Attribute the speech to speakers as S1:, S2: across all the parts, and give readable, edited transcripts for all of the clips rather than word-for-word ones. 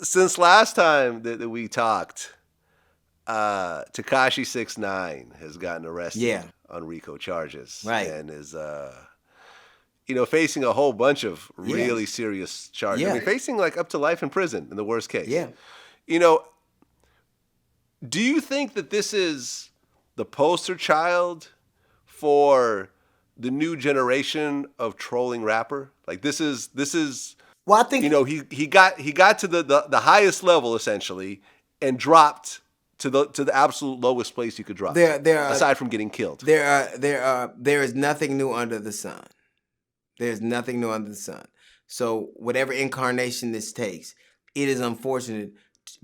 S1: Since last time that we talked, Tekashi 6ix9ine has gotten arrested on RICO charges,
S2: Right.
S1: and is facing a whole bunch of really serious charges.
S2: Yeah.
S1: I mean, facing like up to life in prison in the worst case.
S2: Yeah.
S1: Do you think that this is the poster child for the new generation of trolling rapper? Like this is
S2: Well, I think
S1: he got to the highest level essentially and dropped to the absolute lowest place you could drop. Aside from getting killed.
S2: There is nothing new under the sun. There's nothing new under the sun. So whatever incarnation this takes, it is unfortunate.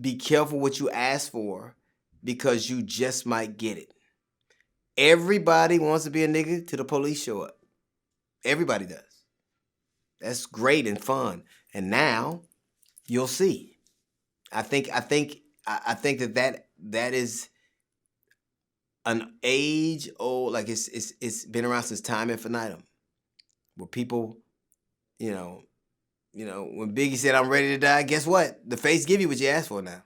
S2: Be careful what you ask for, because you just might get it. Everybody wants to be a nigga till the police show up. Everybody does. That's great and fun. And now you'll see. I think that is an age old, like it's been around since time infinitum, where people, when Biggie said, "I'm ready to die," guess what? The face give you what you asked for now.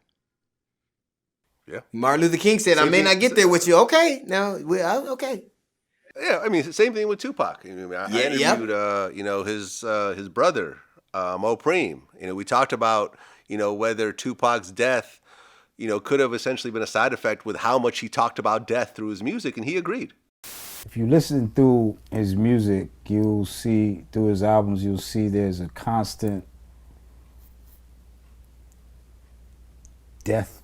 S1: Yeah.
S2: Martin Luther King said, "I may not get there with you." Okay, now okay.
S1: Yeah, I mean, same thing with Tupac. I interviewed, his brother, Mo Preem. We talked about, whether Tupac's death, could have essentially been a side effect with how much he talked about death through his music, and he agreed.
S3: If you listen through his music, you'll see, through his albums, you'll see there's a constant death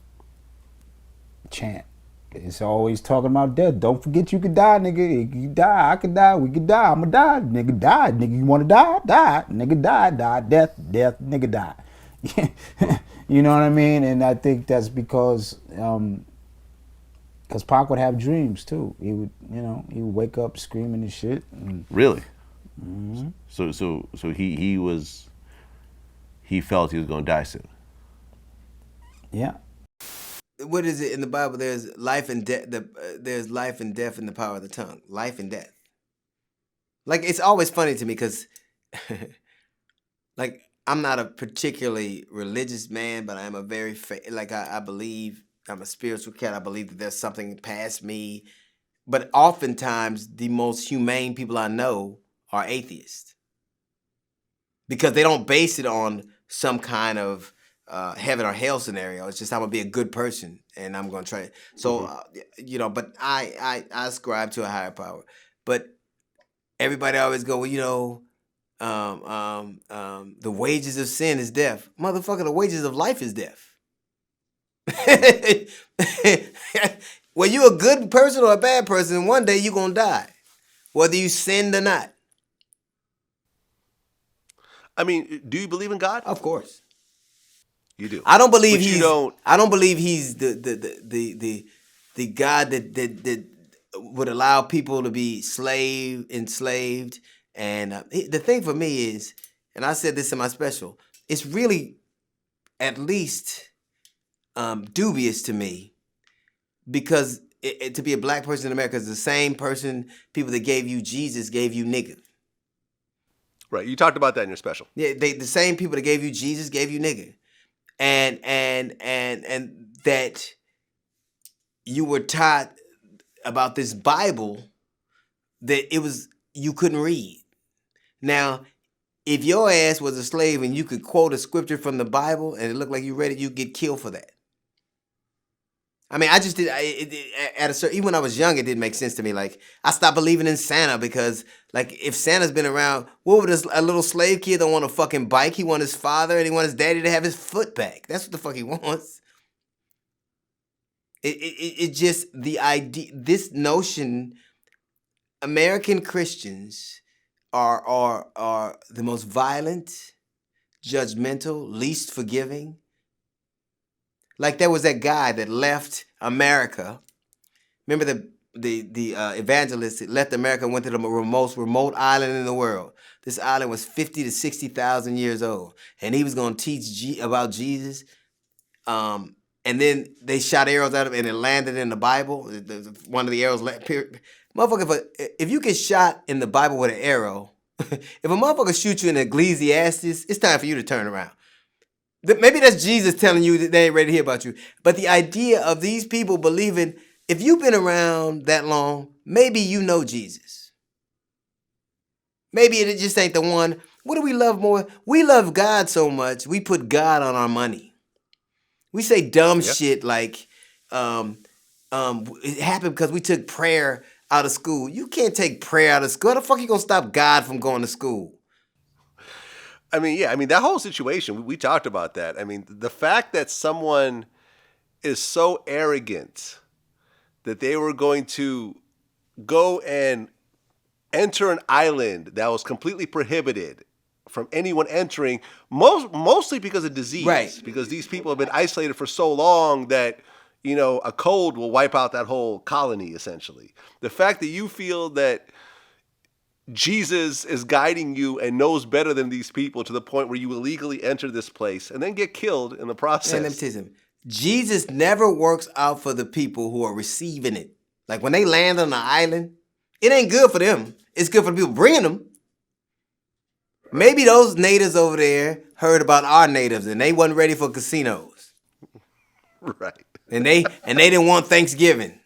S3: chant. It's always talking about death. Don't forget you could die, nigga. You die, I could die, we could die, I'ma die. Nigga die, nigga, you wanna die? Die. Nigga die, death, nigga die. You know what I mean? And I think that's because Pac would have dreams too. He would, he would wake up screaming and shit. And,
S4: really?
S3: Mm-hmm.
S4: So he felt he was gonna die soon.
S3: Yeah.
S2: What is it in the Bible? There's life and death. There's life and death in the power of the tongue. Life and death. Like, it's always funny to me because, like, I'm not a particularly religious man, but I am a very I believe I'm a spiritual cat. I believe that there's something past me. But oftentimes, the most humane people I know are atheists, because they don't base it on some kind of heaven or hell scenario. It's just, I'm gonna be a good person and I'm gonna try. So but I ascribe to a higher power. But everybody always go, the wages of sin is death. Motherfucker, the wages of life is death. Well, you a good person or a bad person, one day you gonna die, whether you sinned or not.
S1: I mean, do you believe in God?
S2: Of course.
S1: You do.
S2: I don't believe
S1: but
S2: I don't believe he's the God that would allow people to be enslaved. And the thing for me is, and I said this in my special, it's really at least dubious to me, because to be a black person in America is the same people that gave you Jesus gave you nigga.
S1: Right. You talked about that in your special.
S2: Yeah, the same people that gave you Jesus gave you nigga. And that you were taught about this Bible that you couldn't read. Now, if your ass was a slave and you could quote a scripture from the Bible and it looked like you read it, you'd get killed for that. I mean, I just did. Even when I was young, it didn't make sense to me. Like, I stopped believing in Santa because, like, if Santa's been around, what would a little slave kid don't want a fucking bike? He want his father and he want his daddy to have his foot back. That's what the fuck he wants. It just, the idea, this notion, American Christians are the most violent, judgmental, least forgiving. Like, there was that guy that left America. Remember the evangelist that left America and went to the most remote island in the world. This island was 50 to 60,000 years old. And he was going to teach about Jesus. And then they shot arrows at him and it landed in the Bible. One of the arrows, motherfucker, if you get shot in the Bible with an arrow, if a motherfucker shoots you in Ecclesiastes, it's time for you to turn around. Maybe that's Jesus telling you that they ain't ready to hear about you. But the idea of these people believing, if you've been around that long, maybe you know Jesus. Maybe it just ain't the one. What do we love more? We love God so much, we put God on our money. We say dumb shit like, it happened because we took prayer out of school. You can't take prayer out of school. How the fuck you gonna stop God from going to school?
S1: I mean, that whole situation, we talked about that. I mean, the fact that someone is so arrogant that they were going to go and enter an island that was completely prohibited from anyone entering, mostly because of disease.
S2: Right.
S1: Because these people have been isolated for so long that, you know, a cold will wipe out that whole colony, essentially. The fact that you feel that Jesus is guiding you and knows better than these people to the point where you illegally enter this place and then get killed in the process.
S2: And let me tell you something. Jesus never works out for the people who are receiving it. Like when they land on an island, it ain't good for them. It's good for the people bringing them. Maybe those natives over there heard about our natives and they wasn't ready for casinos.
S1: Right.
S2: And they didn't want Thanksgiving.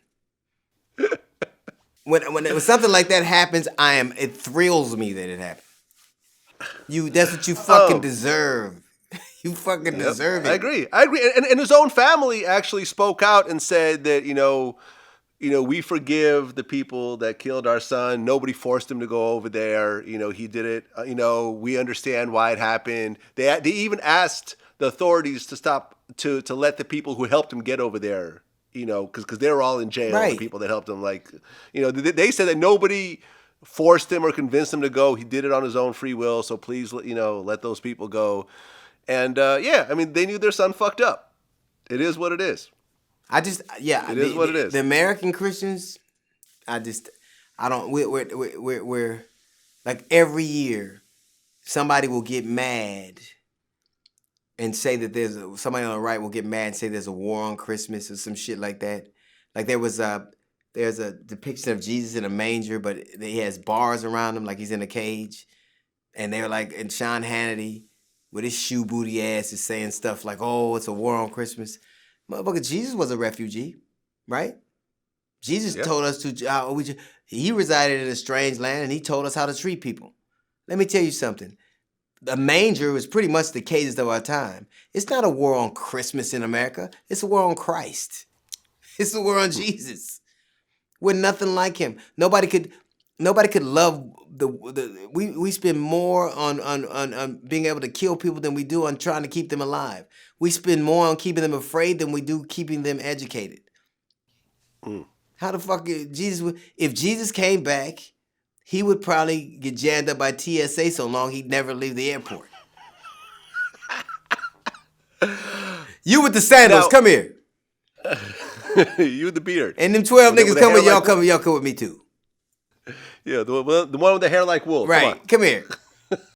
S2: When something like that happens, it thrills me that it happened. That's what you fucking deserve. You fucking deserve it.
S1: I agree. And his own family actually spoke out and said that, you know, we forgive the people that killed our son. Nobody forced him to go over there. You know, he did it. You know, we understand why it happened. They even asked the authorities to stop to let the people who helped him get over there. You know, because they were all in jail.
S2: Right.
S1: The people that helped him, like, you know, they said that nobody forced him or convinced him to go. He did it on his own free will. So please, you know, let those people go. And I mean, they knew their son fucked up. It is what it is.
S2: It is
S1: what it is.
S2: The American Christians, we're like every year, somebody will get mad and say that somebody on the right will get mad and say there's a war on Christmas or some shit like that. Like there's a depiction of Jesus in a manger, but he has bars around him like he's in a cage. And they're like, and Sean Hannity with his shoe booty ass is saying stuff like, oh, it's a war on Christmas. Motherfucker, Jesus was a refugee, right? Jesus told us he resided in a strange land and he told us how to treat people. Let me tell you something. The manger was pretty much the cadence of our time. It's not a war on Christmas in America. It's a war on Christ. It's a war on Jesus. We're nothing like him. Nobody could love we spend more on being able to kill people than we do on trying to keep them alive. We spend more on keeping them afraid than we do keeping them educated. How the fuck if Jesus came back, he would probably get jammed up by TSA so long he'd never leave the airport. You with the sandals, come here.
S1: You with the beard.
S2: And them 12 niggas come with y'all come with me too.
S1: Yeah, the one with the hair like wool.
S2: Right, come here.